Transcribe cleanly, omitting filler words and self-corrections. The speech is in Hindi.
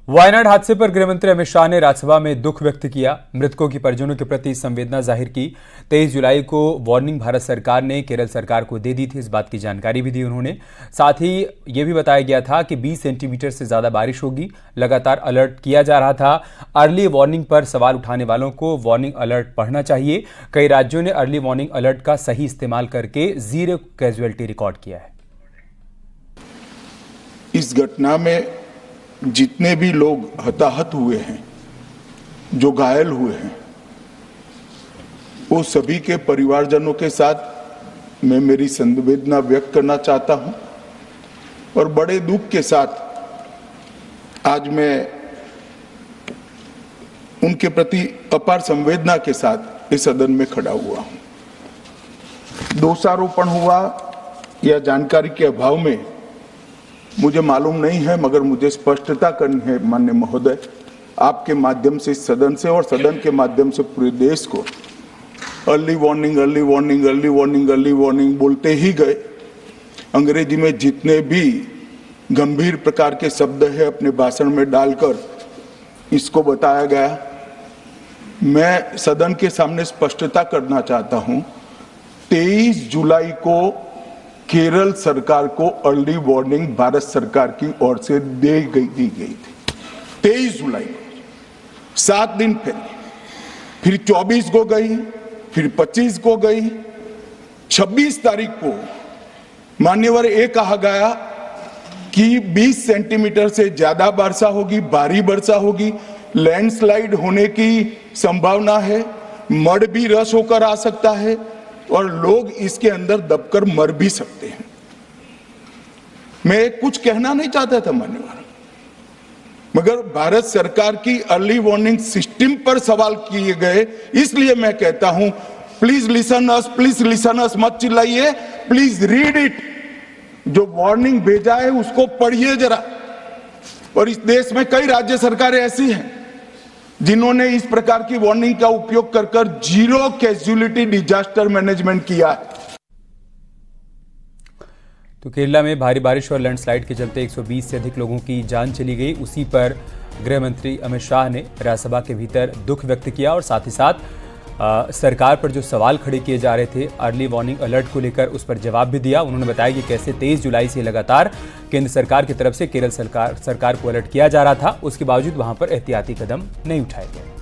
वायनाड हादसे पर गृहमंत्री अमित शाह ने राज्यसभा में दुख व्यक्त किया। मृतकों के परिजनों के प्रति संवेदना जाहिर की। 23 जुलाई को वार्निंग भारत सरकार ने केरल सरकार को दे दी थी, इस बात की जानकारी भी दी उन्होंने। साथ ही यह भी बताया गया था कि 20 सेंटीमीटर से ज्यादा बारिश होगी। लगातार अलर्ट किया जा रहा था। अर्ली वार्निंग पर सवाल उठाने वालों को वार्निंग अलर्ट पढ़ना चाहिए। कई राज्यों ने अर्ली वार्निंग अलर्ट का सही इस्तेमाल करके 0 कैजुअलिटी रिकॉर्ड किया है। इस घटना में जितने भी लोग हताहत हुए हैं, जो घायल हुए हैं, वो सभी के परिवारजनों के साथ मैं मेरी संवेदना व्यक्त करना चाहता हूं और बड़े दुख के साथ आज मैं उनके प्रति अपार संवेदना के साथ इस सदन में खड़ा हुआ हूं। दोषारोपण हुआ या जानकारी के अभाव में मुझे मालूम नहीं है, मगर मुझे स्पष्टता करनी है माननीय महोदय, आपके माध्यम से सदन से और सदन के माध्यम से पूरे देश को। Early warning, early warning, early warning, early warning बोलते ही गए। अंग्रेजी में जितने भी गंभीर प्रकार के शब्द है अपने भाषण में डालकर इसको बताया गया। मैं सदन के सामने स्पष्टता करना चाहता हूं, 23 जुलाई को केरल सरकार को अर्ली वार्निंग भारत सरकार की ओर से दी गई थी। 23 जुलाई को 7 दिन फिर 24 को गई, फिर 25 को गई। 26 तारीख को मान्यवर ये कहा गया कि 20 सेंटीमीटर से ज्यादा वर्षा होगी, भारी वर्षा होगी, लैंडस्लाइड होने की संभावना है, मड भी रस होकर आ सकता है और लोग इसके अंदर दबकर मर भी सकते हैं। मैं कुछ कहना नहीं चाहता था मान्यवर, मगर भारत सरकार की अर्ली वार्निंग सिस्टम पर सवाल किए गए, इसलिए मैं कहता हूं please listen us, please listen अस, मत चिल्लाइए, प्लीज रीड इट। जो वार्निंग भेजा है उसको पढ़िए जरा। और इस देश में कई राज्य सरकारें ऐसी हैं जिन्होंने इस प्रकार की वार्निंग का उपयोग कर 0 कैजुअलिटी डिजास्टर मैनेजमेंट किया है। तो केरला में भारी बारिश और लैंडस्लाइड के चलते 120 से अधिक लोगों की जान चली गई। उसी पर गृह मंत्री अमित शाह ने राज्यसभा के भीतर दुख व्यक्त किया और साथ ही साथ सरकार पर जो सवाल खड़े किए जा रहे थे अर्ली वार्निंग अलर्ट को लेकर, उस पर जवाब भी दिया। उन्होंने बताया कि कैसे 23 जुलाई से लगातार केंद्र सरकार की तरफ से केरल सरकार को अलर्ट किया जा रहा था, उसके बावजूद वहां पर एहतियाती कदम नहीं उठाए गए।